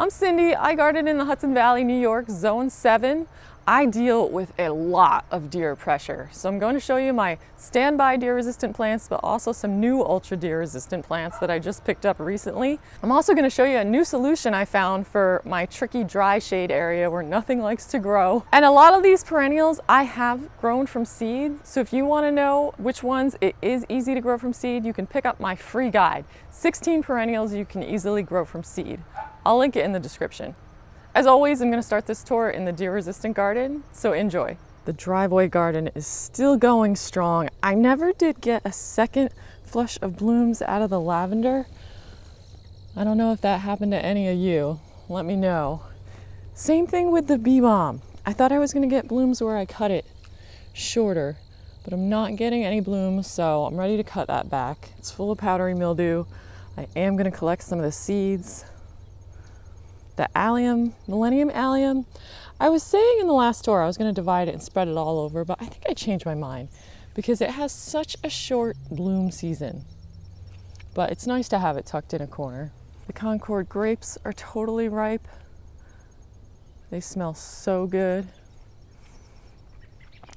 I'm Cindy. I garden in the Hudson Valley, New York, Zone 7. I deal with a lot of deer pressure. So I'm going to show you my standby deer resistant plants, but also some new ultra deer resistant plants that I just picked up recently. I'm also going to show you a new solution I found for my tricky dry shade area where nothing likes to grow. And a lot of these perennials I have grown from seed. So if you want to know which ones it is easy to grow from seed, you can pick up my free guide, 16 perennials you can easily grow from seed. I'll link it in the description. As always, I'm going to start this tour in the deer-resistant garden, so enjoy. The driveway garden is still going strong. I never did get a second flush of blooms out of the lavender. I don't know if that happened to any of you. Let me know. Same thing with the bee balm. I thought I was going to get blooms where I cut it shorter, but I'm not getting any blooms, so I'm ready to cut that back. It's full of powdery mildew. I am going to collect some of the seeds. The allium, Millennium allium, I was saying in the last tour I was going to divide it and spread it all over, but I think I changed my mind because it has such a short bloom season. But it's nice to have it tucked in a corner. The Concord grapes are totally ripe. They smell so good.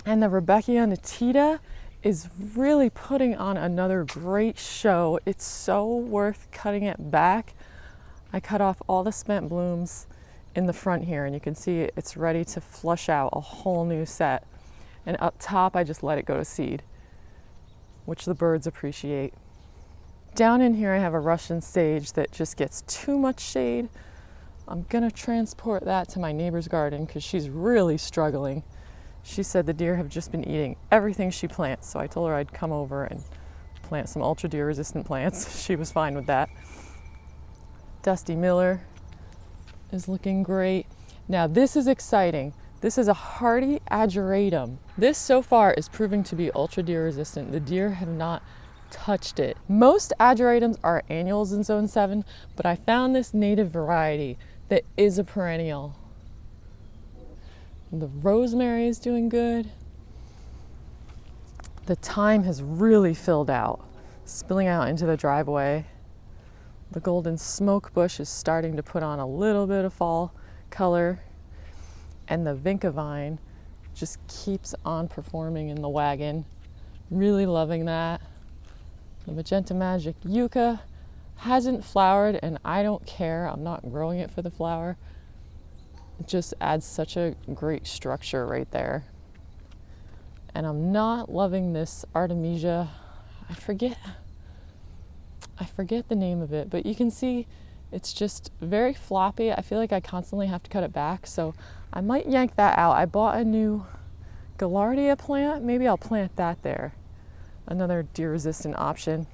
And the Rudbeckia natita is really putting on another great show. It's so worth cutting it back. I cut off all the spent blooms in the front here, and you can see it's ready to flush out a whole new set. And up top, I just let it go to seed, which the birds appreciate. Down in here, I have a Russian sage that just gets too much shade. I'm gonna transport that to my neighbor's garden because she's really struggling. She said the deer have just been eating everything she plants, so I told her I'd come over and plant some ultra deer resistant plants. She was fine with that. Dusty Miller is looking great. Now this is exciting. This is a hardy ageratum. This so far is proving to be ultra deer resistant. The deer have not touched it. Most ageratums are annuals in Zone 7, but I found this native variety that is a perennial. The rosemary is doing good. The thyme has really filled out, spilling out into the driveway. The golden smoke bush is starting to put on a little bit of fall color, and the vinca vine just keeps on performing in the wagon. Really loving that. The magenta magic yucca hasn't flowered, and I don't care. I'm not growing it for the flower. It just adds such a great structure right there. And I'm not loving this artemisia. I forget the name of it, but you can see it's just very floppy. I feel like I constantly have to cut it back, so I might yank that out. I bought a new Gaillardia plant. Maybe I'll plant that there. Another deer resistant option.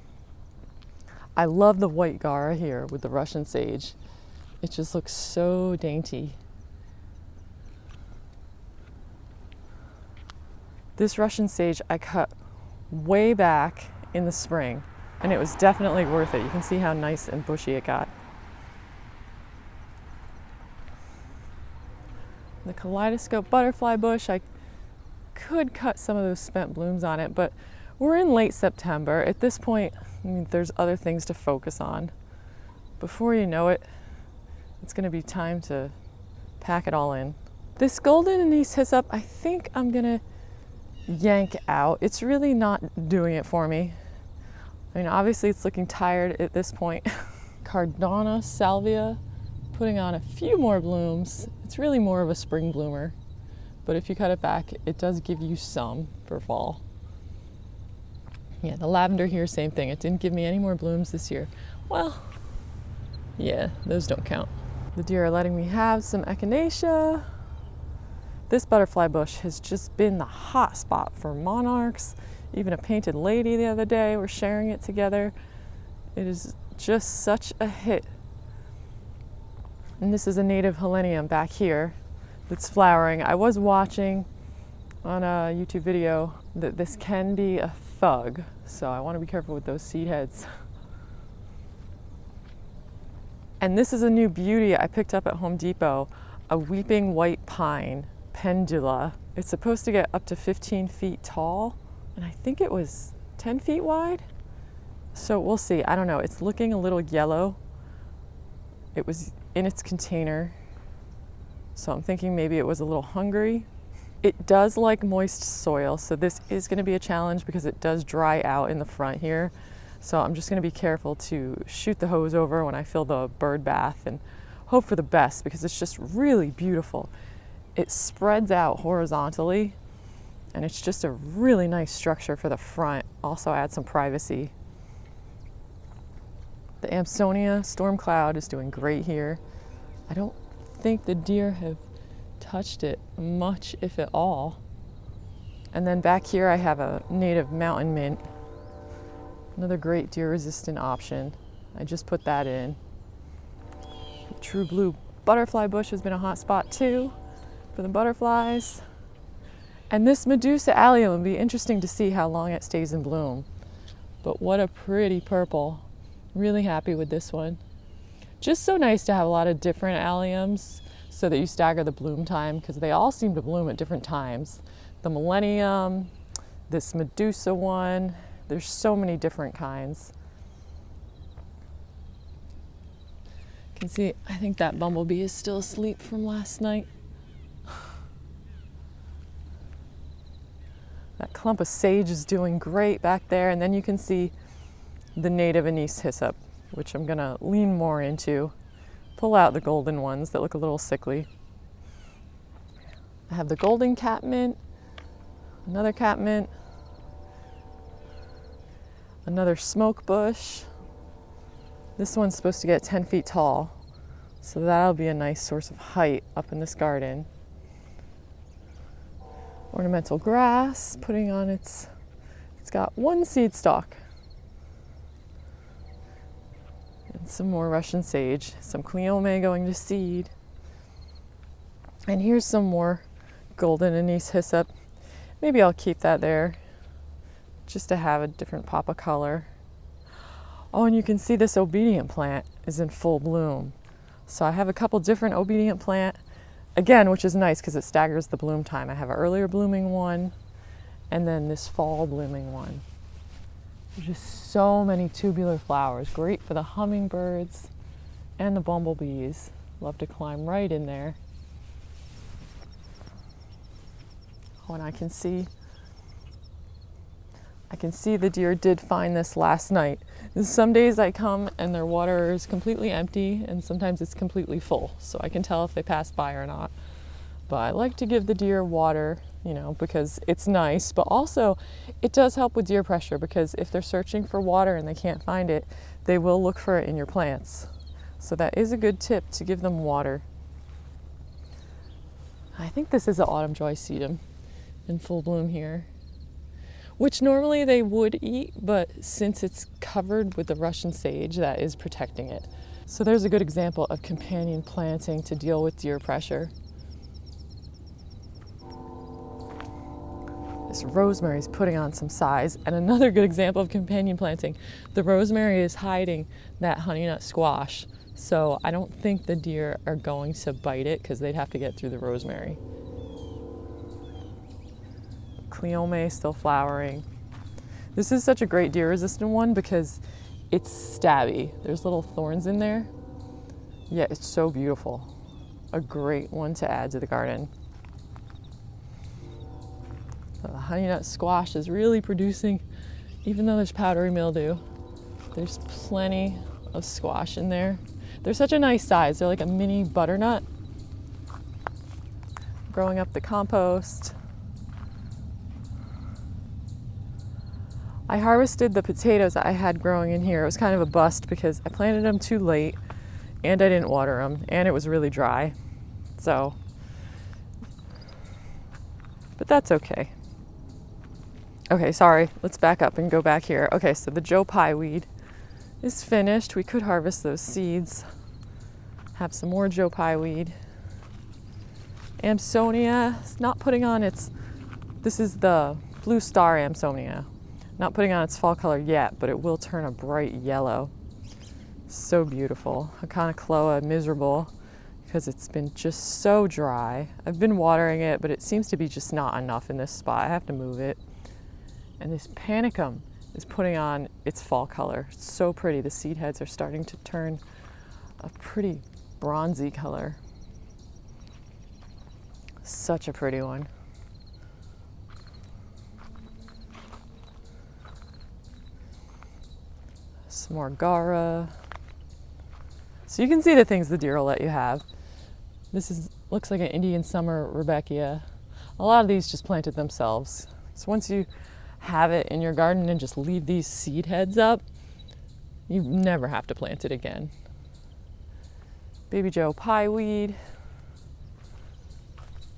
I love the white Gara here with the Russian sage. It just looks so dainty. This Russian sage I cut way back in the spring, and it was definitely worth it. You can see how nice and bushy it got. The kaleidoscope butterfly bush, I could cut some of those spent blooms on it, but we're in late September. At this point, I mean, there's other things to focus on. Before you know it, it's gonna be time to pack it all in. This golden anise hyssop, I think I'm gonna yank out. It's really not doing it for me. I mean, obviously it's looking tired at this point. Cardana salvia, putting on a few more blooms. It's really more of a spring bloomer, but if you cut it back, it does give you some for fall. Yeah, the lavender here, same thing. It didn't give me any more blooms this year. Well, yeah, those don't count. The deer are letting me have some echinacea. This butterfly bush has just been the hot spot for monarchs. Even a painted lady the other day, we're sharing it together. It is just such a hit. And this is a native helenium back here that's flowering. I was watching on a YouTube video that this can be a thug, so I want to be careful with those seed heads. And this is a new beauty I picked up at Home Depot, a weeping white pine pendula. It's supposed to get up to 15 feet tall, and I think it was 10 feet wide. So we'll see. I don't know. It's looking a little yellow. It was in its container. So I'm thinking maybe it was a little hungry. It does like moist soil, so this is going to be a challenge because it does dry out in the front here. So I'm just going to be careful to shoot the hose over when I fill the bird bath and hope for the best because it's just really beautiful. It spreads out horizontally and it's just a really nice structure for the front. Also adds some privacy. The Amsonia storm cloud is doing great here. I don't think the deer have touched it much, if at all. And then back here I have a native mountain mint, another great deer resistant option. I just put that in. The true blue butterfly bush has been a hot spot too for the butterflies. And this Medusa allium would be interesting to see how long it stays in bloom. But what a pretty purple. Really happy with this one. Just so nice to have a lot of different alliums so that you stagger the bloom time because they all seem to bloom at different times. The Millennium, this Medusa one, there's so many different kinds. You can see, I think that bumblebee is still asleep from last night. That clump of sage is doing great back there, and then you can see the native anise hyssop, which I'm gonna lean more into. Pull out the golden ones that look a little sickly. I have the golden catmint, another catmint, another smoke bush. This one's supposed to get 10 feet tall, so that'll be a nice source of height up in this garden. Ornamental grass, putting on it's got one seed stalk. And some more Russian sage, some cleome going to seed. And here's some more golden anise hyssop. Maybe I'll keep that there just to have a different pop of color. Oh, and you can see this obedient plant is in full bloom. So I have a couple different obedient plant, again, which is nice because it staggers the bloom time. I have an earlier blooming one and then this fall blooming one. There's just so many tubular flowers, great for the hummingbirds and the bumblebees. Love to climb right in there. Oh, and I can see the deer did find this last night. Some days I come and their water is completely empty and sometimes it's completely full, so I can tell if they passed by or not. But I like to give the deer water, you know, because it's nice, but also it does help with deer pressure because if they're searching for water and they can't find it, they will look for it in your plants. So that is a good tip to give them water. I think this is an autumn joy sedum in full bloom here, which normally they would eat, but since it's covered with the Russian sage, that is protecting it. So there's a good example of companion planting to deal with deer pressure. This rosemary is putting on some size, and another good example of companion planting. The rosemary is hiding that honey nut squash, so I don't think the deer are going to bite it because they'd have to get through the rosemary. Cleome still flowering. This is such a great deer resistant one because it's stabby. There's little thorns in there. Yeah, it's so beautiful. A great one to add to the garden. The honey nut squash is really producing, even though there's powdery mildew, there's plenty of squash in there. They're such a nice size. They're like a mini butternut. Growing up the compost. I harvested the potatoes I had growing in here. It was kind of a bust because I planted them too late and I didn't water them and it was really dry. So, but that's okay. Okay, sorry, let's back up and go back here. Okay, so the Joe Pye weed is finished. We could harvest those seeds. Have some more Joe Pye weed. Amsonia, it's not putting on its, this is the Blue Star Amsonia. Not putting on its fall color yet, but it will turn a bright yellow. So beautiful. Aconocloa miserable because it's been just so dry. I've been watering it, but it seems to be just not enough in this spot. I have to move it. And this panicum is putting on its fall color. It's so pretty. The seed heads are starting to turn a pretty bronzy color. Such a pretty one. Some more Gara. So you can see the things the deer will let you have. Looks like an Indian summer rudbeckia. A lot of these just planted themselves. So once you have it in your garden and just leave these seed heads up, you never have to plant it again. Baby Joe pieweed.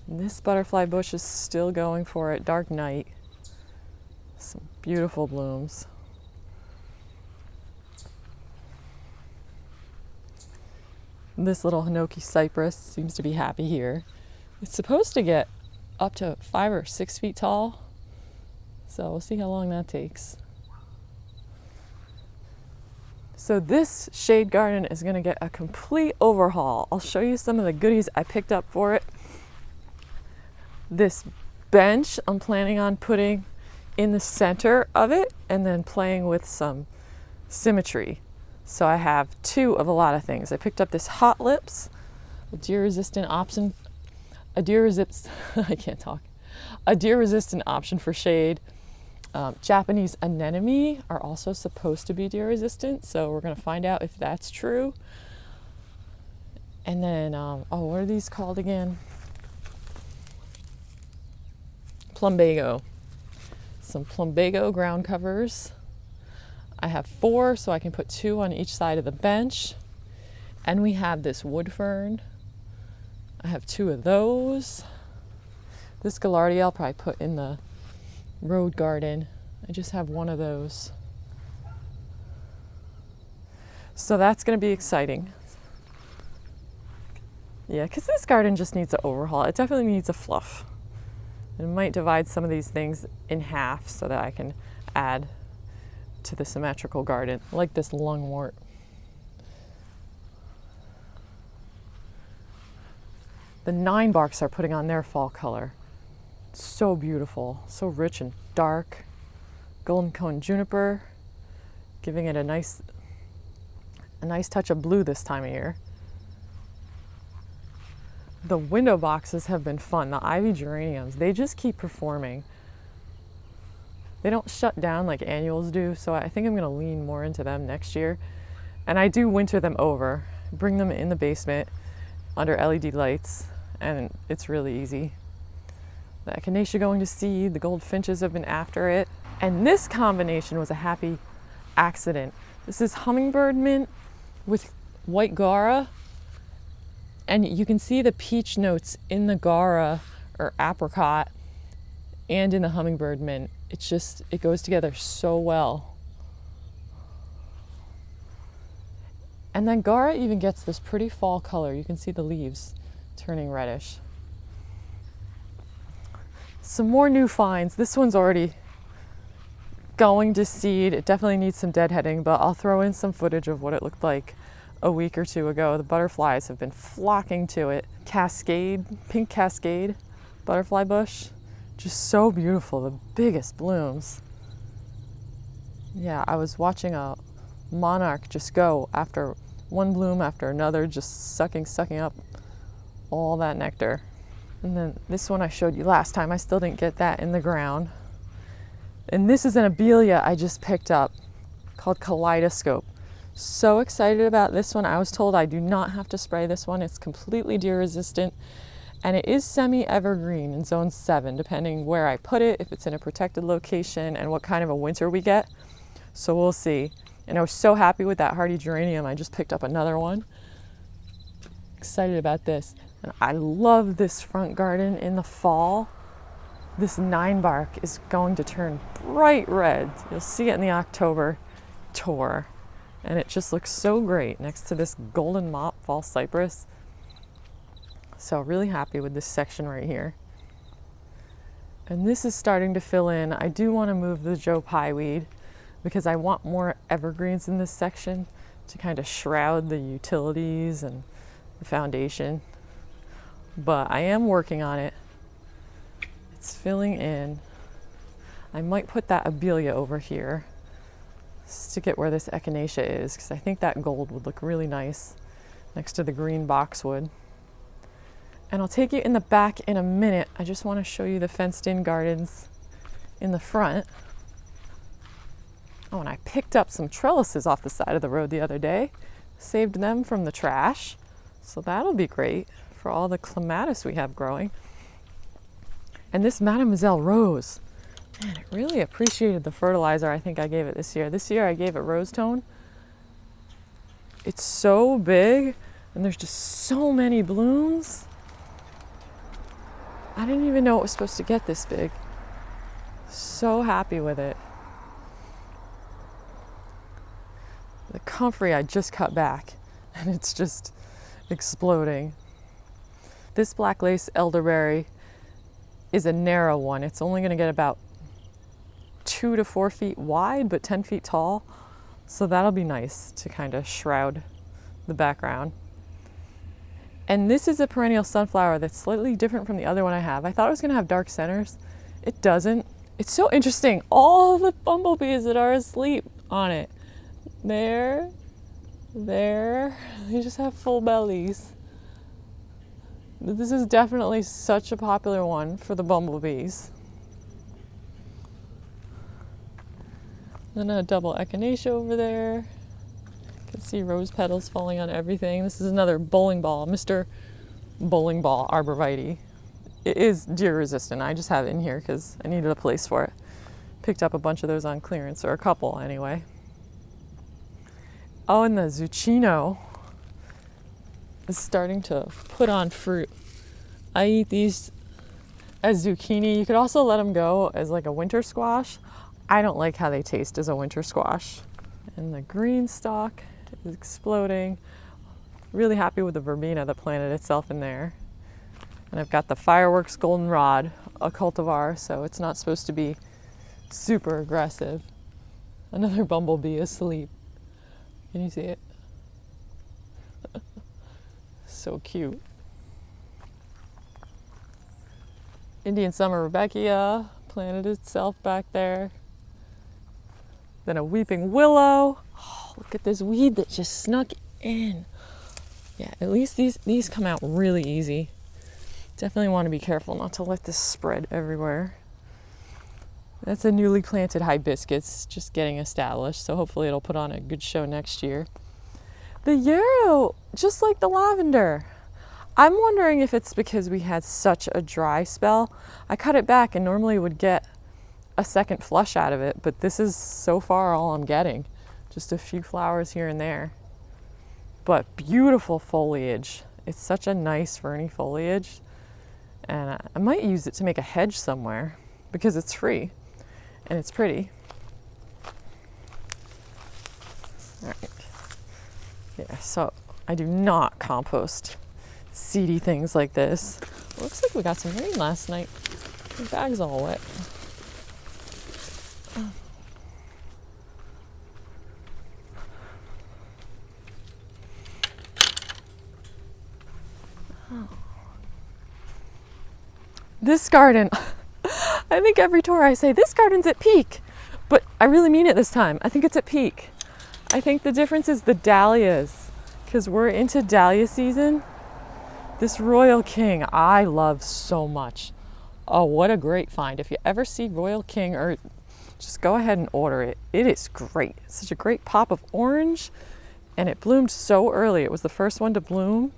And this butterfly bush is still going for it. Dark night. Some beautiful blooms. This little hinoki cypress seems to be happy here. It's supposed to get up to 5 or 6 feet tall, so we'll see how long that takes. So this shade garden is going to get a complete overhaul. I'll show you some of the goodies I picked up for it. This bench I'm planning on putting in the center of it and then playing with some symmetry. So I have 2 of a lot of things. I picked up this Hot Lips, a deer-resistant option. A deer-resistant option for shade. Japanese anemone are also supposed to be deer-resistant, so we're going to find out if that's true. And then, what are these called again? Plumbago. Some plumbago ground covers. I have 4, so I can put 2 on each side of the bench. And we have this wood fern. I have 2 of those. This gaillardia I'll probably put in the road garden. I just have 1 of those. So that's going to be exciting. Yeah, because this garden just needs an overhaul. It definitely needs a fluff. And I might divide some of these things in half so that I can add to the symmetrical garden, like this lungwort. The 9-barks are putting on their fall color. So beautiful, so rich and dark. Golden cone juniper, giving it a nice touch of blue this time of year. The window boxes have been fun. The ivy geraniums, they just keep performing. They don't shut down like annuals do, so I think I'm going to lean more into them next year. And I do winter them over, bring them in the basement under LED lights, and it's really easy. The echinacea going to seed, the goldfinches have been after it. And this combination was a happy accident. This is hummingbird mint with white Gara, and you can see the peach notes in the Gara or apricot and in the hummingbird mint. It goes together so well. And then Gara even gets this pretty fall color. You can see the leaves turning reddish. Some more new finds. This one's already going to seed. It definitely needs some deadheading, but I'll throw in some footage of what it looked like a week or 2 ago. The butterflies have been flocking to it. Cascade, pink cascade butterfly bush. Just so beautiful, the biggest blooms. Yeah, I was watching a monarch just go after one bloom after another, just sucking up all that nectar. And then this one I showed you last time, I still didn't get that in the ground. And this is an abelia I just picked up called Kaleidoscope. So excited about this one. I was told I do not have to spray this one. It's completely deer resistant. And it is semi-evergreen in zone 7, depending where I put it, if it's in a protected location, and what kind of a winter we get. So we'll see. And I was so happy with that hardy geranium, I just picked up another one. Excited about this. And I love this front garden in the fall. This 9-bark is going to turn bright red. You'll see it in the October tour. And it just looks so great next to this golden mop fall cypress. So really happy with this section right here. And this is starting to fill in. I do want to move the Joe pieweed because I want more evergreens in this section to kind of shroud the utilities and the foundation. But I am working on it. It's filling in. I might put that abelia over here just to get where this echinacea is, because I think that gold would look really nice next to the green boxwood. And I'll take you in the back in a minute. I just want to show you the fenced-in gardens in the front. Oh, and I picked up some trellises off the side of the road the other day. Saved them from the trash. So that'll be great for all the clematis we have growing. And this Mademoiselle Rose, man, it really appreciated the fertilizer I think I gave it this year. This year I gave it Rose Tone. It's so big and there's just so many blooms. I didn't even know it was supposed to get this big. So happy with it. The comfrey I just cut back and it's just exploding. This black lace elderberry is a narrow one. It's only going to get about 2 to 4 feet wide, but 10 feet tall. So that'll be nice to kind of shroud the background. And this is a perennial sunflower that's slightly different from the other one I have. I thought it was going to have dark centers. It doesn't. It's so interesting. All the bumblebees that are asleep on it. There. They just have full bellies. This is definitely such a popular one for the bumblebees. Then a double echinacea over there. You can see rose petals falling on everything. This is another bowling ball, Mr. Bowling Ball arborvitae. It is deer resistant. I just have it in here because I needed a place for it. Picked up a bunch of those on clearance, or a couple anyway. Oh, and the zucchino is starting to put on fruit. I eat these as zucchini. You could also let them go as like a winter squash. I don't like how they taste as a winter squash. And the green stalk is exploding. Really happy with the verbena that planted itself in there. And I've got the fireworks goldenrod, a cultivar, so it's not supposed to be super aggressive. Another bumblebee asleep. Can you see it? So cute. Indian summer rudbeckia planted itself back there. Then a weeping willow. Oh, look at this weed that just snuck in. Yeah, at least these come out really easy. Definitely want to be careful not to let this spread everywhere. That's a newly planted hibiscus just getting established, so hopefully it'll put on a good show next year. The yarrow, just like the lavender. I'm wondering if it's because we had such a dry spell. I cut it back and normally would get a second flush out of it, but this is so far all I'm getting. Just a few flowers here and there. But beautiful foliage. It's such a nice ferny foliage. And I might use it to make a hedge somewhere because it's free and it's pretty. All right. Yeah, so I do not compost seedy things like this. Looks like we got some rain last night. The bag's all wet. This garden, I think every tour I say, this garden's at peak, but I really mean it this time. I think it's at peak. I think the difference is the dahlias, because we're into dahlia season. This Royal King, I love so much. Oh, what a great find. If you ever see Royal King, or just go ahead and order it. It is great. It's such a great pop of orange, and it bloomed so early. It was the first one to bloom.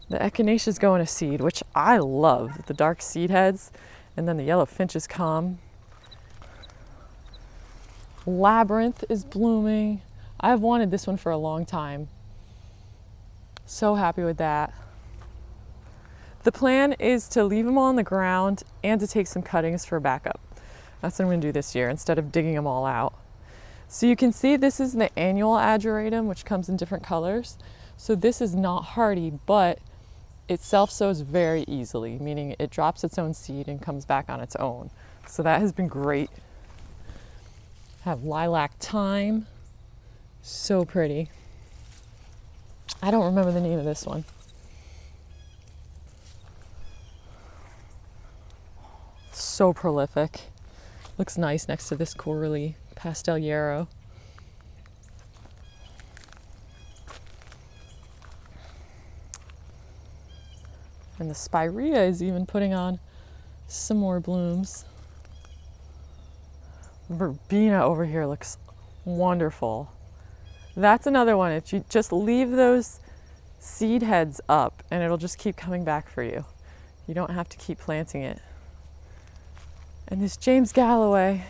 The echinaceas go in a seed, which I love. The dark seed heads, and then the yellow finches come. Labyrinth is blooming. I've wanted this one for a long time. So happy with that. The plan is to leave them all on the ground and to take some cuttings for backup. That's what I'm going to do this year instead of digging them all out. So you can see this is the annual ageratum, which comes in different colors. So this is not hardy, but it self-sows very easily, meaning it drops its own seed and comes back on its own. So that has been great. Have lilac thyme. So pretty. I don't remember the name of this one. So prolific. Looks nice next to this corally pastel yarrow. And the spirea is even putting on some more blooms. Verbena over here looks wonderful. That's another one. If you just leave those seed heads up and it'll just keep coming back for you. You don't have to keep planting it. And this James Galloway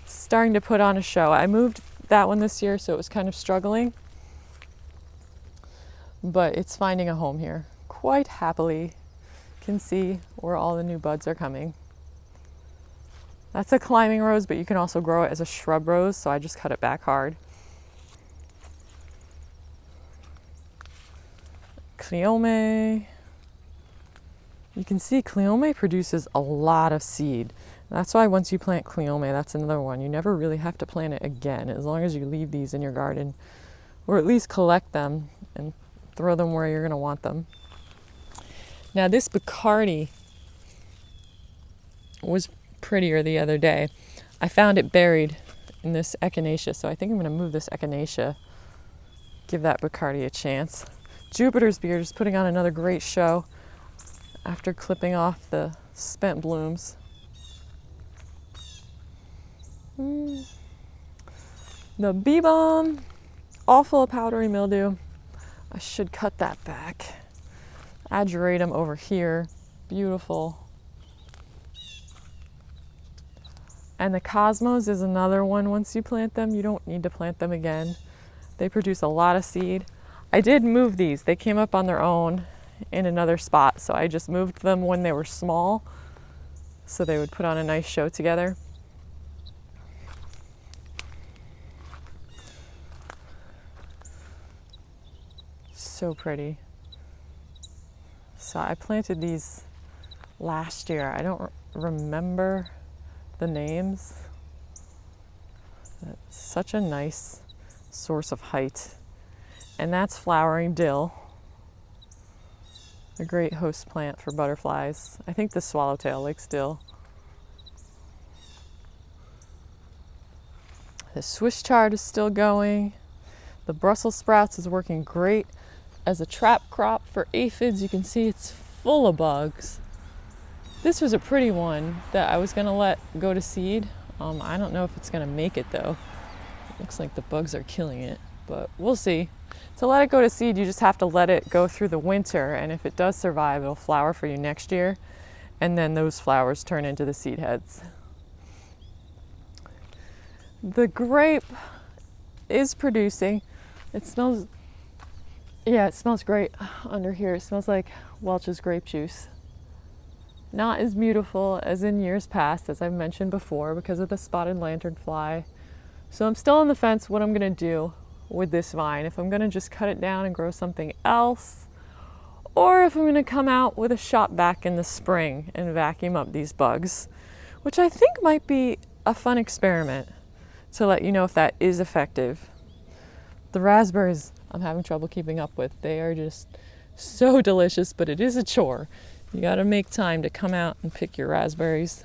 is starting to put on a show. I moved that one this year, so it was kind of struggling, but it's finding a home here quite happily. You can see where all the new buds are coming. That's a climbing rose, but you can also grow it as a shrub rose, so I just cut it back hard. Cleome. You can see Cleome produces a lot of seed. That's why once you plant Cleome, that's another one. You never really have to plant it again, as long as you leave these in your garden, or at least collect them and throw them where you're gonna want them. Now this Bacardi was prettier the other day. I found it buried in this echinacea, so I think I'm gonna move this echinacea, give that Bacardi a chance. Jupiter's beard is putting on another great show after clipping off the spent blooms. The bee balm, all full of powdery mildew. I should cut that back. Ageratum over here, beautiful. And the cosmos is another one. Once you plant them, you don't need to plant them again. They produce a lot of seed. I did move these. They came up on their own in another spot, so I just moved them when they were small so they would put on a nice show together. So pretty. So I planted these last year. I don't remember the names. It's such a nice source of height. And that's flowering dill, a great host plant for butterflies. I think the swallowtail likes dill. The Swiss chard is still going. The Brussels sprouts is working great as a trap crop for aphids. You can see it's full of bugs. This was a pretty one that I was gonna let go to seed. I don't know if it's gonna make it though. It looks like the bugs are killing it, but we'll see. To let it go to seed, you just have to let it go through the winter, and if it does survive, it'll flower for you next year, and then those flowers turn into the seed heads. The grape is producing. It smells, yeah, it smells great under here. It smells like Welch's grape juice. Not as beautiful as in years past, as I've mentioned before, because of the spotted lanternfly. So I'm still on the fence what I'm gonna do with this vine, if I'm gonna just cut it down and grow something else, or if I'm gonna come out with a shot vac in the spring and vacuum up these bugs, which I think might be a fun experiment to let you know if that is effective. The raspberries I'm having trouble keeping up with. They are just so delicious, but it is a chore. You gotta make time to come out and pick your raspberries.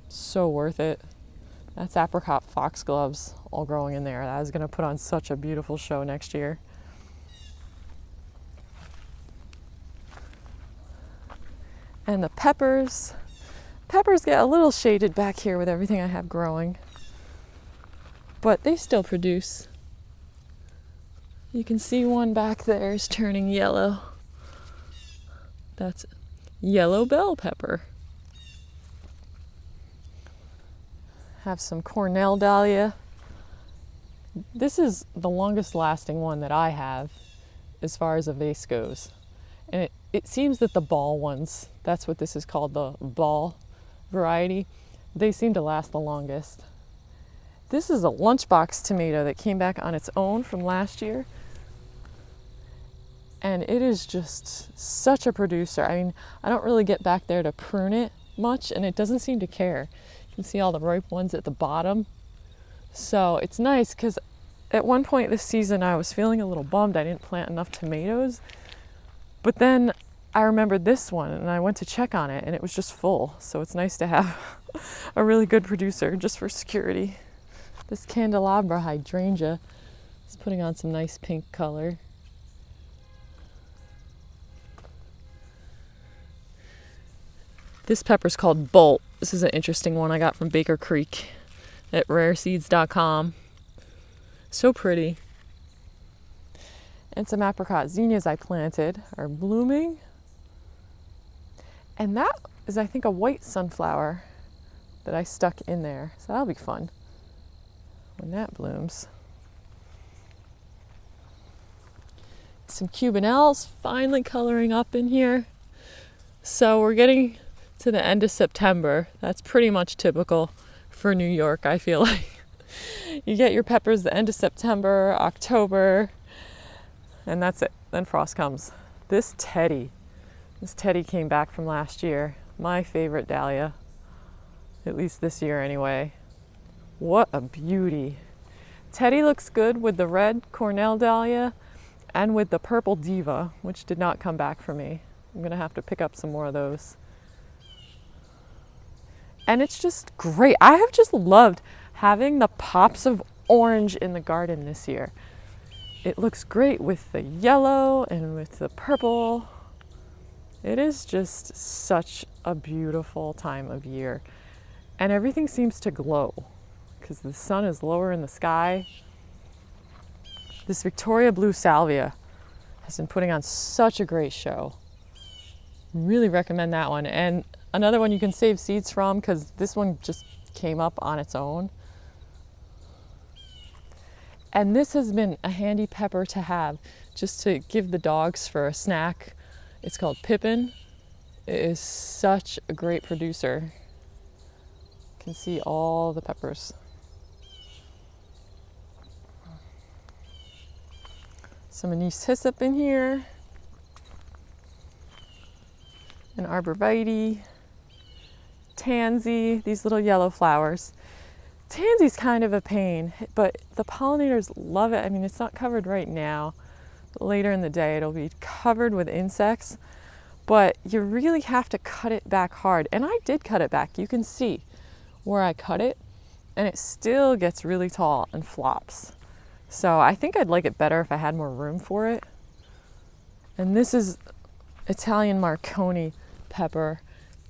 So worth it. That's apricot foxgloves all growing in there. That is gonna put on such a beautiful show next year. And the peppers. Peppers get a little shaded back here with everything I have growing, but they still produce. You can see one back there is turning yellow. That's yellow bell pepper. Have some Cornell dahlia. This is the longest lasting one that I have as far as a vase goes. And it seems that the ball ones, that's what this is called, the ball variety, they seem to last the longest. This is a lunchbox tomato that came back on its own from last year. And it is just such a producer. I mean, I don't really get back there to prune it much, and it doesn't seem to care. You can see all the ripe ones at the bottom. So it's nice because at one point this season I was feeling a little bummed I didn't plant enough tomatoes. But then I remembered this one and I went to check on it and it was just full. So it's nice to have a really good producer just for security. This candelabra hydrangea is putting on some nice pink color. This pepper's called Bolt. This is an interesting one I got from Baker Creek at rareseeds.com. So pretty. And some apricot zinnias I planted are blooming. And that is, I think, a white sunflower that I stuck in there. So that'll be fun when that blooms. Some cubanelles finally coloring up in here. So we're getting to the end of September. That's pretty much typical for New York, I feel like. You get your peppers the end of September, October, and that's it. Then frost comes. This teddy came back from last year. My favorite dahlia, at least this year anyway. What a beauty. Teddy looks good with the red Cornell dahlia and with the purple diva, which did not come back for me. I'm gonna have to pick up some more of those. And it's just great. I have just loved having the pops of orange in the garden this year. It looks great with the yellow and with the purple. It is just such a beautiful time of year. And everything seems to glow because the sun is lower in the sky. This Victoria Blue Salvia has been putting on such a great show. Really recommend that one. And another one you can save seeds from because this one just came up on its own. And this has been a handy pepper to have just to give the dogs for a snack. It's called Pippin. It is such a great producer. You can see all the peppers. Some anise hyssop in here. An arborvitae. Tansy, these little yellow flowers. Tansy's kind of a pain, but the pollinators love it. I mean, it's not covered right now. But later in the day, it'll be covered with insects, but you really have to cut it back hard. And I did cut it back. You can see where I cut it, and it still gets really tall and flops. So I think I'd like it better if I had more room for it. And this is Italian Marconi pepper.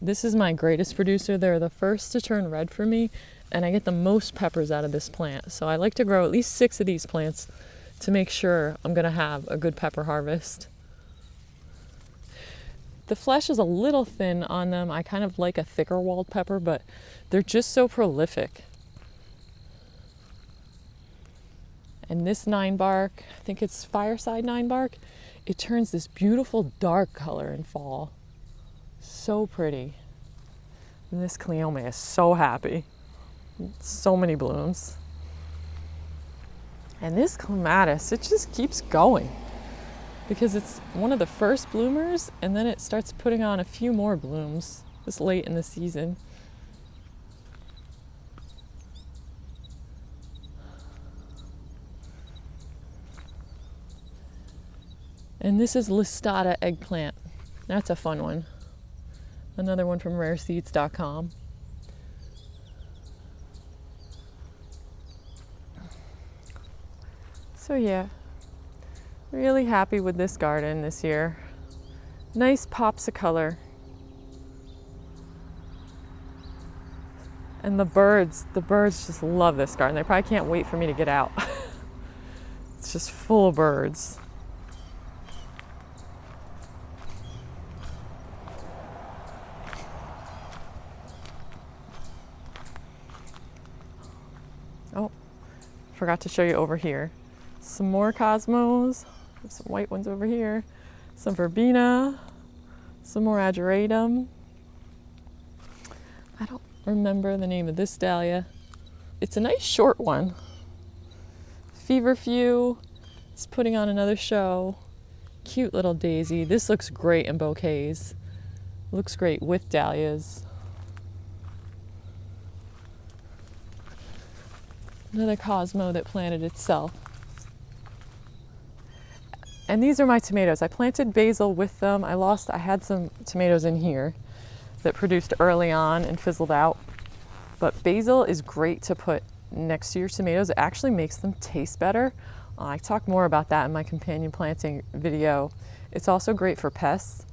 This is my greatest producer. They're the first to turn red for me, and I get the most peppers out of this plant. So I like to grow at least 6 of these plants to make sure I'm gonna have a good pepper harvest. The flesh is a little thin on them. I kind of like a thicker walled pepper, but they're just so prolific. And this 9-bark, I think it's Fireside 9-bark, it turns this beautiful dark color in fall. So pretty. And this Cleome is so happy. So many blooms. And this Clematis, it just keeps going because it's one of the first bloomers, and then it starts putting on a few more blooms this late in the season. And this is Listata eggplant. That's a fun one. Another one from rareseeds.com. So yeah, really happy with this garden this year. Nice pops of color. And the birds just love this garden. They probably can't wait for me to get out. It's just full of birds. Oh, forgot to show you over here. Some more cosmos, some white ones over here, some verbena, some more ageratum. I don't remember the name of this dahlia. It's a nice short one. Feverfew is putting on another show. Cute little daisy. This looks great in bouquets. Looks great with dahlias. Another cosmo that planted itself. And these are my tomatoes. I planted basil with them. I had some tomatoes in here that produced early on and fizzled out. But basil is great to put next to your tomatoes. It actually makes them taste better. I talk more about that in my companion planting video. It's also great for pests.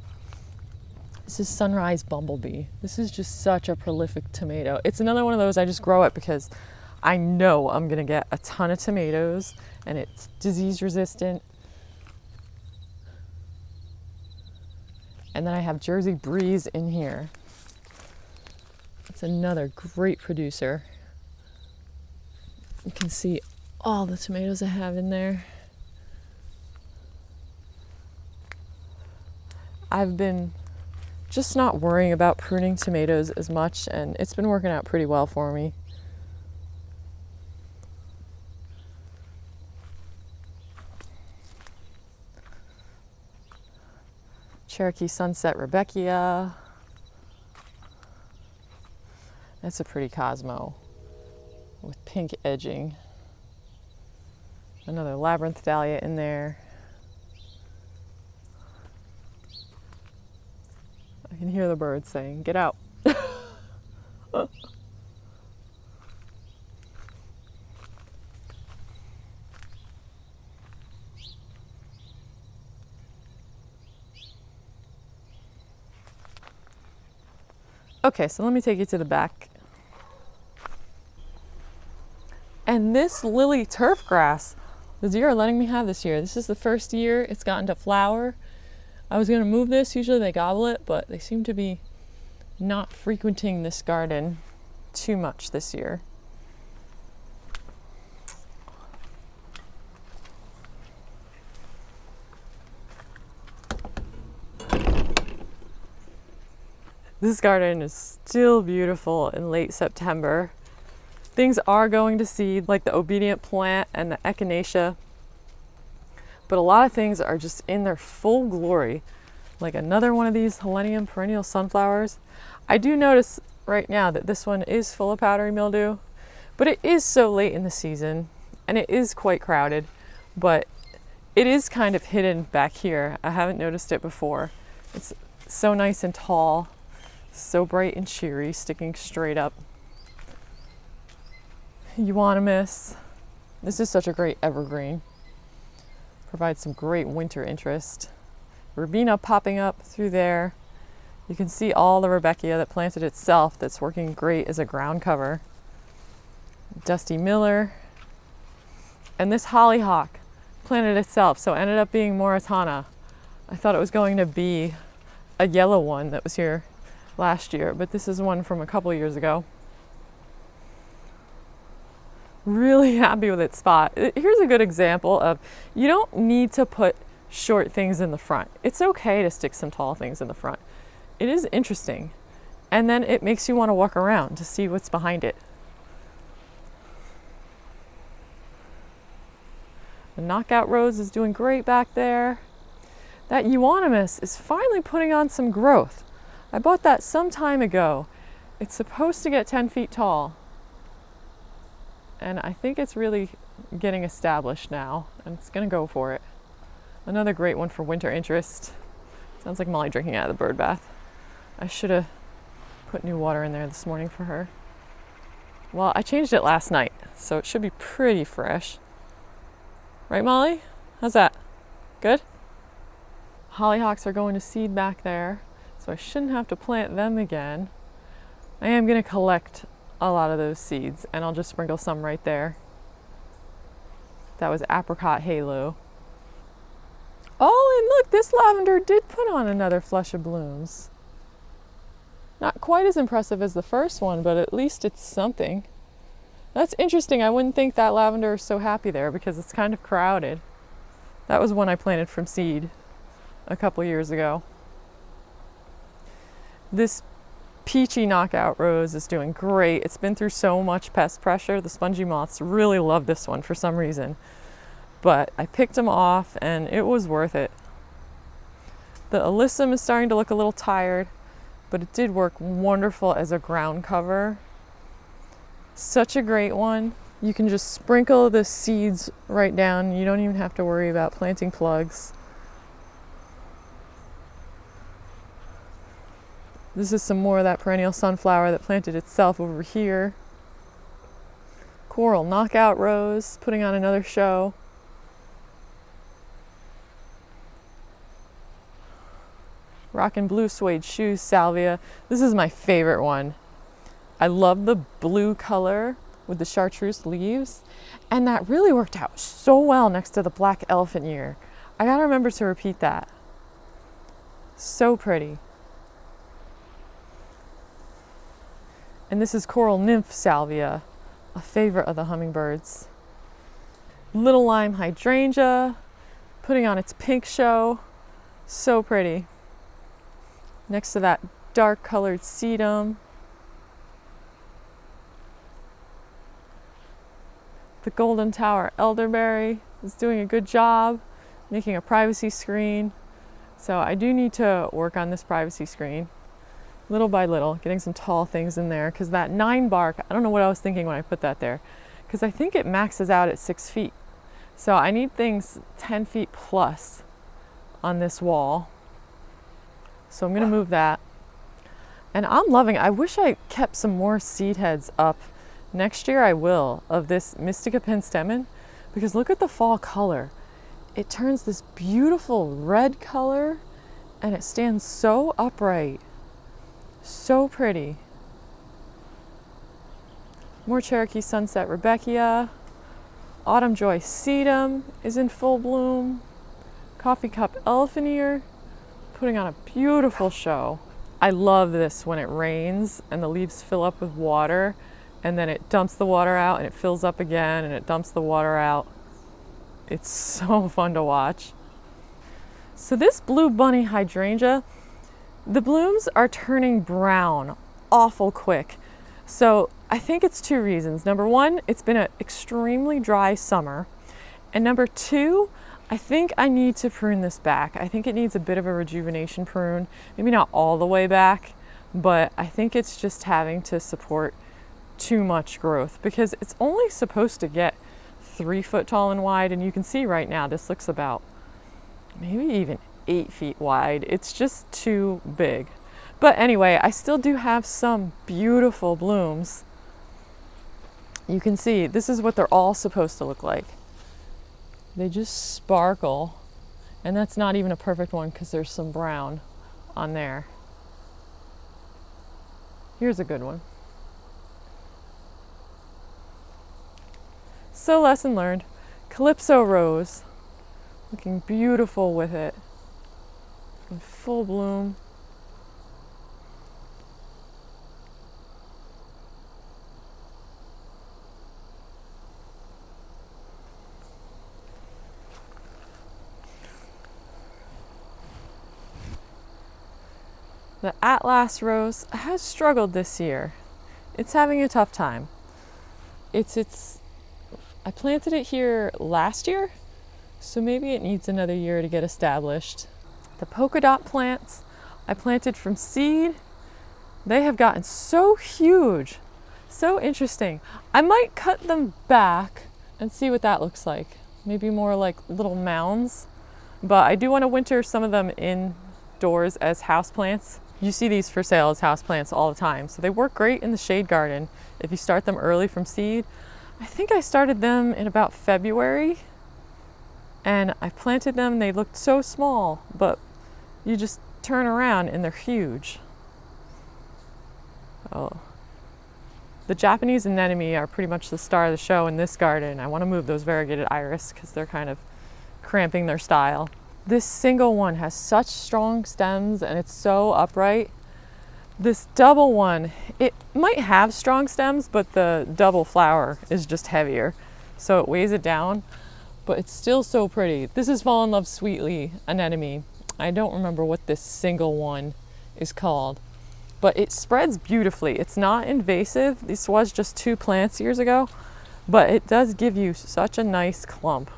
This is Sunrise Bumblebee. This is just such a prolific tomato. It's another one of those I just grow it because I know I'm gonna get a ton of tomatoes and it's disease resistant. And then I have Jersey Breeze in here. It's another great producer. You can see all the tomatoes I have in there. I've been just not worrying about pruning tomatoes as much, and it's been working out pretty well for me. Cherokee Sunset Rudbeckia. That's a pretty Cosmo with pink edging. Another Labyrinth Dahlia in there. I can hear the birds saying, "Get out." Okay, so let me take you to the back. And this lily turf grass, the deer are letting me have this year. This is the first year it's gotten to flower. I was gonna move this, usually they gobble it, but they seem to be not frequenting this garden too much this year. This garden is still beautiful in late September. Things are going to seed, like the obedient plant and the echinacea, but a lot of things are just in their full glory, like another one of these Helenium perennial sunflowers. I do notice right now that this one is full of powdery mildew, but it is so late in the season and it is quite crowded, but it is kind of hidden back here. I haven't noticed it before. It's so nice and tall, so bright and cheery, sticking straight up. Euonymus. This is such a great evergreen. Provides some great winter interest. Verbena popping up through there. You can see all the Rudbeckia that planted itself that's working great as a ground cover. Dusty Miller. And this hollyhock planted itself, so it ended up being Moritana. I thought it was going to be a yellow one that was here last year, but this is one from a couple years ago. Really happy with its spot. Here's a good example of, you don't need to put short things in the front. It's okay to stick some tall things in the front. It is interesting. And then it makes you want to walk around to see what's behind it. The knockout rose is doing great back there. That euonymus is finally putting on some growth. I bought that some time ago. It's supposed to get 10 feet tall. And I think it's really getting established now, and it's gonna go for it. Another great one for winter interest. Sounds like Molly drinking out of the bird bath. I should have put new water in there this morning for her. Well, I changed it last night, so it should be pretty fresh. Right, Molly? How's that? Good? Hollyhocks are going to seed back there, so I shouldn't have to plant them again. I am going to collect a lot of those seeds, and I'll just sprinkle some right there. That was apricot halo. Oh, and look, this lavender did put on another flush of blooms. Not quite as impressive as the first one, but at least it's something. That's interesting. I wouldn't think that lavender is so happy there because it's kind of crowded. That was one I planted from seed a couple years ago. This peachy knockout rose is doing great. It's been through so much pest pressure. The spongy moths really love this one for some reason. But I picked them off and it was worth it. The alyssum is starting to look a little tired, but it did work wonderful as a ground cover. Such a great one. You can just sprinkle the seeds right down. You don't even have to worry about planting plugs. This is some more of that perennial sunflower that planted itself over here. Coral knockout rose, putting on another show. Rockin' blue suede shoes salvia. This is my favorite one. I love the blue color with the chartreuse leaves, and that really worked out so well next to the black elephant ear. I gotta remember to repeat that. So pretty. And this is coral nymph salvia, a favorite of the hummingbirds. Little lime hydrangea, putting on its pink show. So pretty. Next to that dark colored sedum. The golden tower elderberry is doing a good job making a privacy screen. So I do need to work on this privacy screen little by little, getting some tall things in there, because that 9 bark, I don't know what I was thinking when I put that there, because I think it maxes out at 6 feet. So I need things 10 feet plus on this wall. So I'm gonna move that. And I'm loving it. I wish I kept some more seed heads up. Next year I will, of this Mystica penstemon, because look at the fall color. It turns this beautiful red color and it stands so upright. So pretty. More Cherokee Sunset Rudbeckia. Autumn Joy sedum is in full bloom. Coffee Cup elephant ear, putting on a beautiful show. I love this when it rains and the leaves fill up with water, and then it dumps the water out and it fills up again and it dumps the water out. It's so fun to watch. So this blue bunny hydrangea, the blooms are turning brown awful quick. So I think it's 2 reasons. Number 1, it's been an extremely dry summer. And number 2, I think I need to prune this back. I think it needs a bit of a rejuvenation prune. Maybe not all the way back, but I think it's just having to support too much growth, because it's only supposed to get 3 foot tall and wide, and you can see right now this looks about maybe even 8 feet wide. It's just too big. But anyway, I still do have some beautiful blooms. You can see this is what they're all supposed to look like. They just sparkle, and that's not even a perfect one because there's some brown on there. Here's a good one. So lesson learned. Calypso rose, looking beautiful with it, in full bloom. The Atlas rose has struggled this year. It's having a tough time. I planted it here last year, so maybe it needs another year to get established. The polka dot plants I planted from seed, they have gotten so huge, so interesting. I might cut them back and see what that looks like. Maybe more like little mounds, but I do want to winter some of them indoors as houseplants. You see these for sale as houseplants all the time, so they work great in the shade garden if you start them early from seed. I think I started them in about February, and I planted them. They looked so small, but you just turn around and they're huge. Oh, the Japanese anemone are pretty much the star of the show in this garden. I want to move those variegated iris because they're kind of cramping their style. This single one has such strong stems and it's so upright. This double one, it might have strong stems, but the double flower is just heavier, so it weighs it down, but it's still so pretty. This is Fall in Love Sweetly anemone. I don't remember what this single one is called, but it spreads beautifully. It's not invasive. This was just 2 plants years ago, but it does give you such a nice clump.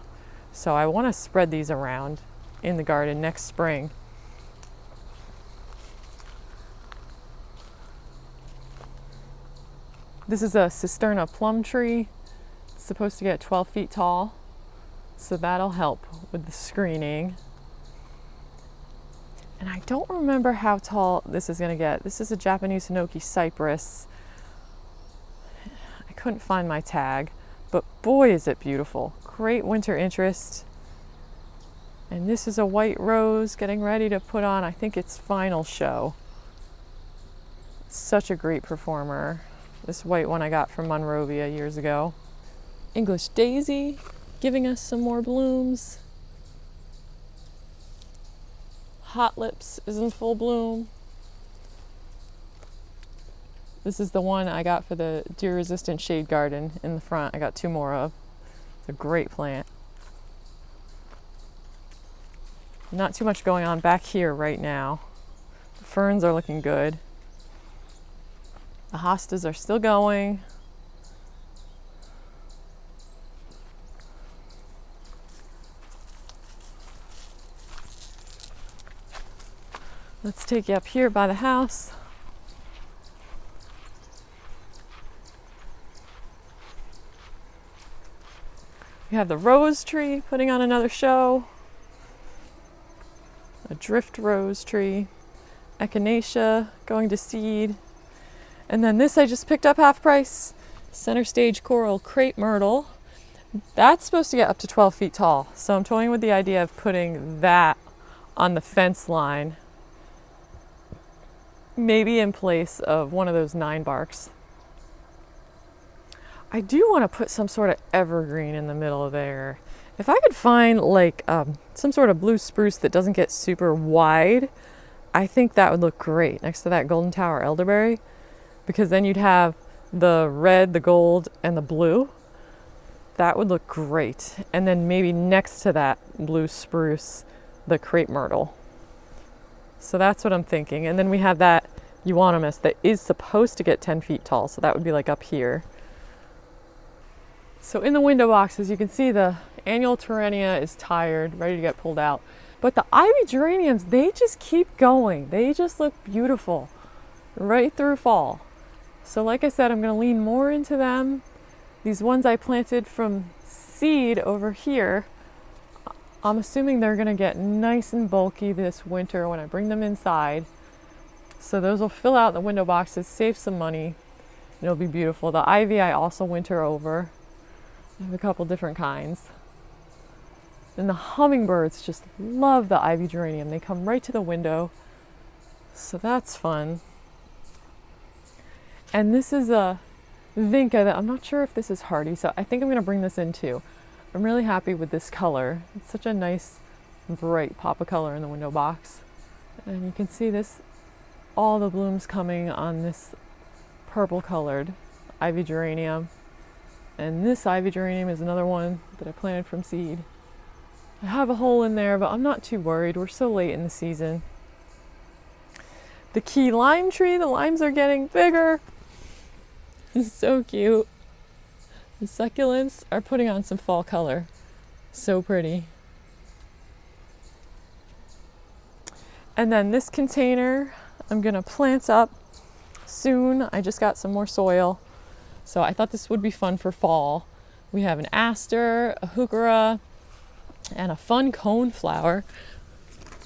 So I want to spread these around in the garden next spring. This is a cisterna plum tree. It's supposed to get 12 feet tall, so that'll help with the screening. And I don't remember how tall this is gonna get. This is a Japanese Hinoki cypress. I couldn't find my tag, but boy is it beautiful. Great winter interest. And this is a white rose getting ready to put on, I think, its final show. Such a great performer. This white one I got from Monrovia years ago. English daisy giving us some more blooms. Hot lips is in full bloom. This is the one I got for the deer resistant shade garden in the front. I got 2 more of. It's a great plant. Not too much going on back here right now. The ferns are looking good. The hostas are still going. Let's take you up here by the house. We have the rose tree putting on another show. A drift rose tree. Echinacea going to seed. And then this I just picked up half price. Center stage coral crepe myrtle. That's supposed to get up to 12 feet tall. So I'm toying with the idea of putting that on the fence line. Maybe in place of one of those 9 barks. I do want to put some sort of evergreen in the middle there. If I could find like some sort of blue spruce that doesn't get super wide, I think that would look great next to that golden tower elderberry, because then you'd have the red, the gold, and the blue. That would look great. And then maybe next to that blue spruce, the crepe myrtle. So that's what I'm thinking. And then we have that euonymus that is supposed to get 10 feet tall. So that would be like up here. So in the window boxes, you can see the annual Terrenia is tired, ready to get pulled out. But the ivy geraniums, they just keep going. They just look beautiful right through fall. So like I said, I'm gonna lean more into them. These ones I planted from seed over here, I'm assuming they're gonna get nice and bulky this winter when I bring them inside. So those will fill out the window boxes, save some money, and it'll be beautiful. The ivy I also winter over. I have a couple different kinds. And the hummingbirds just love the ivy geranium. They come right to the window. So that's fun. And this is a vinca that I'm not sure if this is hardy, so I think I'm gonna bring this in too. I'm really happy with this color. It's such a nice, bright pop of color in the window box. And you can see this, all the blooms coming on this purple colored ivy geranium. And this ivy geranium is another one that I planted from seed. I have a hole in there, but I'm not too worried. We're so late in the season. The key lime tree, the limes are getting bigger. It's so cute. The succulents are putting on some fall color. So pretty. And then this container, I'm gonna plant up soon. I just got some more soil. So I thought this would be fun for fall. We have an aster, a heuchera, and a fun cone flower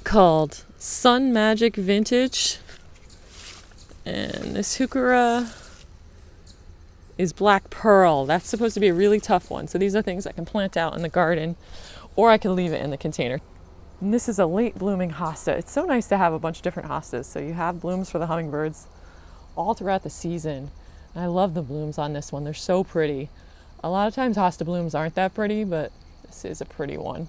called Sun Magic Vintage. And this heuchera is black pearl. That's supposed to be a really tough one. So these are things I can plant out in the garden, or I can leave it in the container. And this is a late blooming hosta. It's so nice to have a bunch of different hostas. So you have blooms for the hummingbirds all throughout the season. And I love the blooms on this one. They're so pretty. A lot of times hosta blooms aren't that pretty, but this is a pretty one.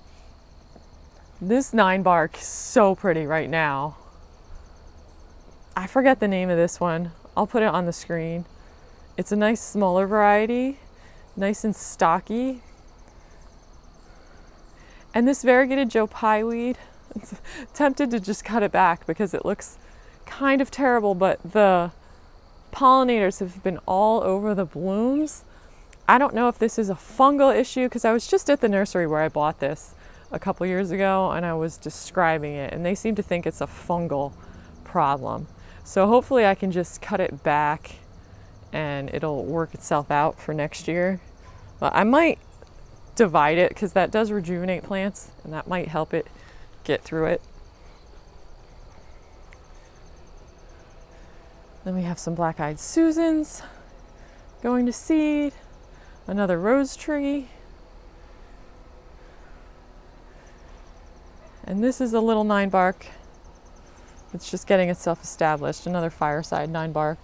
This 9 bark is so pretty right now. I forget the name of this one. I'll put it on the screen. It's a nice smaller variety, nice and stocky. And this variegated Joe Pye weed, I'm tempted to just cut it back because it looks kind of terrible, but the pollinators have been all over the blooms. I don't know if this is a fungal issue because I was just at the nursery where I bought this a couple years ago and I was describing it and they seem to think it's a fungal problem. So hopefully I can just cut it back and it'll work itself out for next year. But I might divide it because that does rejuvenate plants and that might help it get through it. Then we have some black-eyed Susans going to seed, another rose tree. And this is a little 9-bark. It's just getting itself established. Another fireside 9-bark.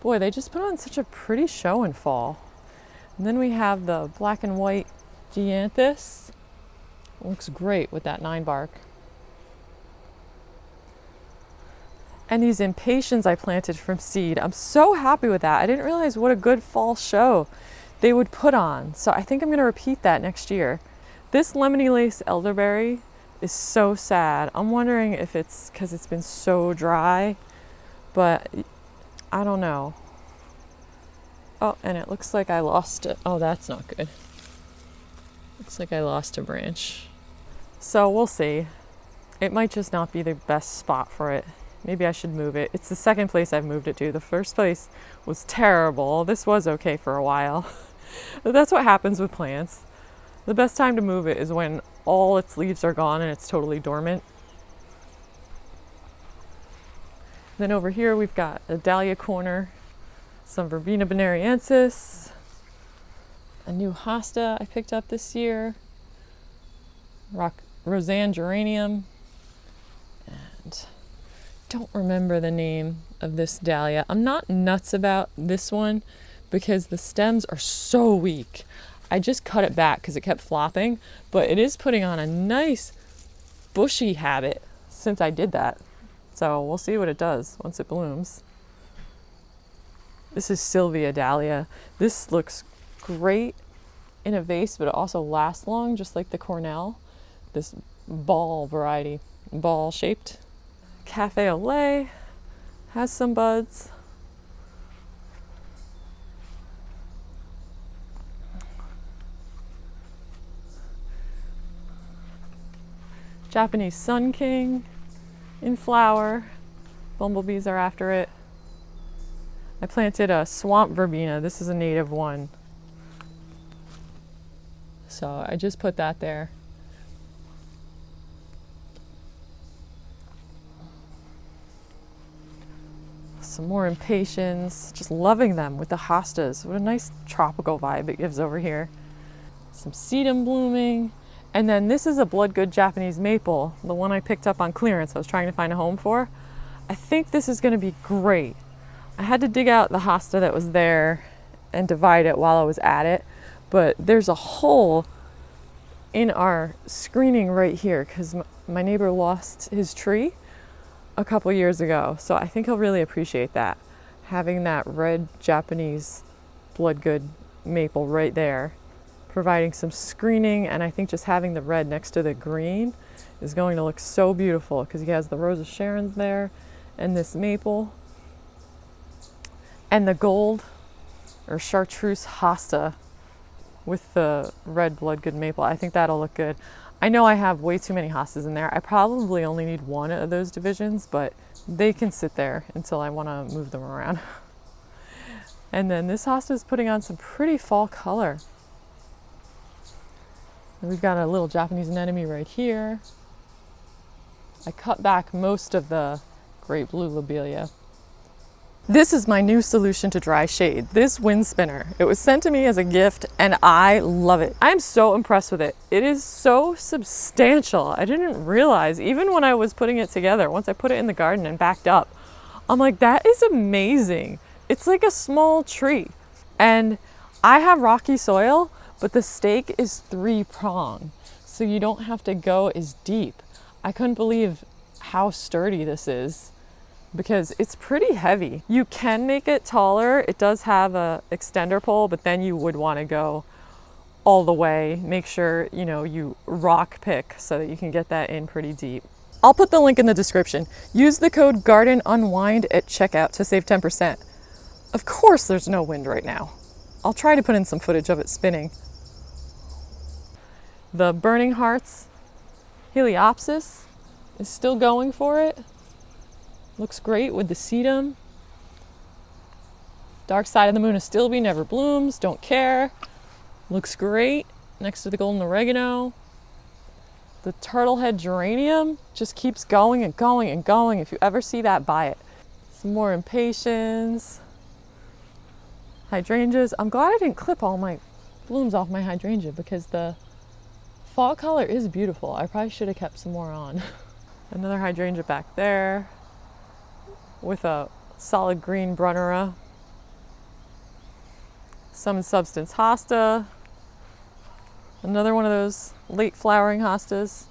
Boy, they just put on such a pretty show in fall. And then we have the black and white Gianthus. Looks great with that 9-bark. And these impatiens I planted from seed. I'm so happy with that. I didn't realize what a good fall show they would put on. So I think I'm gonna repeat that next year. This lemony lace elderberry is so sad. I'm wondering if it's because it's been so dry, but I don't know. Oh, and it looks like I lost it. Oh, that's not good. Looks like I lost a branch. So we'll see. It might just not be the best spot for it. Maybe I should move it. It's the second place I've moved it to. The first place was terrible. This was okay for a while. But that's what happens with plants. The best time to move it is when all its leaves are gone and it's totally dormant. Then over here we've got a dahlia corner, some Verbena bonariensis, a new hosta I picked up this year, Roseanne geranium, and don't remember the name of this dahlia. I'm not nuts about this one because the stems are so weak. I just cut it back because it kept flopping, but it is putting on a nice bushy habit since I did that. So we'll see what it does once it blooms. This is Sylvia dahlia. This looks great in a vase, but it also lasts long, just like the Cornell. This ball variety, ball shaped. Cafe au lait has some buds. Japanese Sun King in flower. Bumblebees are after it. I planted a swamp verbena. This is a native one. So I just put that there. Some more impatiens. Just loving them with the hostas. What a nice tropical vibe it gives over here. Some sedum blooming. And then this is a blood good Japanese maple, the one I picked up on clearance I was trying to find a home for. I think this is going to be great. I had to dig out the hosta that was there and divide it while I was at it, but there's a hole in our screening right here because my neighbor lost his tree a couple years ago, so I think he'll really appreciate that. Having that red Japanese blood good maple right there, providing some screening, and I think just having the red next to the green is going to look so beautiful because he has the Rose of Sharon's there and this maple and the gold or chartreuse hosta with the red blood good maple. I think that'll look good. I know I have way too many hostas in there. I probably only need one of those divisions, but they can sit there until I want to move them around. And then this hosta is putting on some pretty fall color. And we've got a little Japanese anemone right here. I cut back most of the great blue lobelia. This is my new solution to dry shade, this wind spinner. It was sent to me as a gift and I love it. I'm so impressed with it. It is so substantial. I didn't realize, even when I was putting it together, once I put it in the garden and backed up, I'm like, that is amazing. It's like a small tree. And I have rocky soil, but the stake is 3-prong, so you don't have to go as deep. I couldn't believe how sturdy this is because it's pretty heavy. You can make it taller. It does have a extender pole, but then you would want to go all the way. Make sure, you rock pick so that you can get that in pretty deep. I'll put the link in the description. Use the code GARDENUNWIND at checkout to save 10%. Of course there's no wind right now. I'll try to put in some footage of it spinning. The Burning Hearts Heliopsis is still going for it. Looks great with the sedum. Dark Side of the Moon Astilbe never blooms, don't care. Looks great next to the golden oregano. The turtlehead geranium just keeps going and going and going. If you ever see that, buy it. Some more impatiens. Hydrangeas. I'm glad I didn't clip all my blooms off my hydrangea because the fall color is beautiful. I probably should have kept some more on. Another hydrangea back there with a solid green brunnera. Some substance hosta. Another one of those late flowering hostas.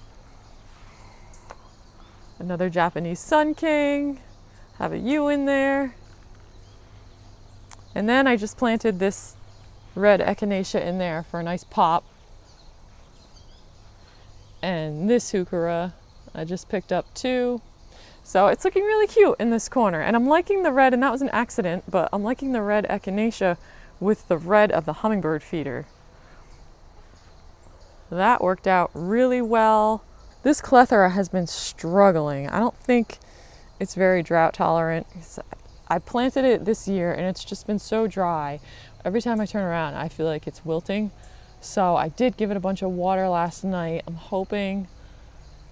Another Japanese Sun King. Have a yew in there. And then I just planted this red echinacea in there for a nice pop. And this heuchera I just picked up too. So it's looking really cute in this corner. And I'm liking the red, and that was an accident, but I'm liking the red echinacea with the red of the hummingbird feeder. That worked out really well. This clethra has been struggling. I don't think it's very drought tolerant. I planted it this year and it's just been so dry. Every time I turn around, I feel like it's wilting. So I did give it a bunch of water last night. I'm hoping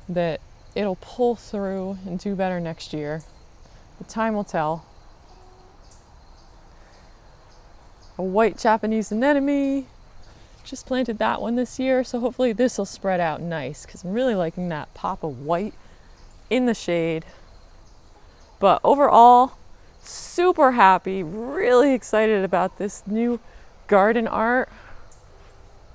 that it'll pull through and do better next year. But time will tell. A white Japanese anemone. Just planted that one this year, so hopefully this will spread out nice because I'm really liking that pop of white in the shade. But overall, super happy, really excited about this new garden art.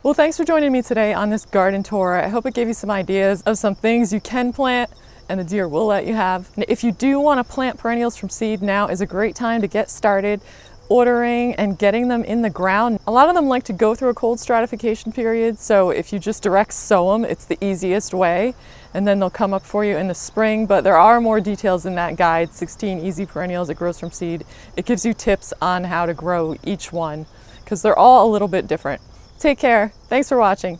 Well, thanks for joining me today on this garden tour. I hope it gave you some ideas of some things you can plant and the deer will let you have. If you do want to plant perennials from seed, now is a great time to get started ordering and getting them in the ground. A lot of them like to go through a cold stratification period, so if you just direct sow them, it's the easiest way, and then they'll come up for you in the spring. But there are more details in that guide, 16 Easy Perennials That Grows From Seed. It gives you tips on how to grow each one because they're all a little bit different. Take care. Thanks for watching.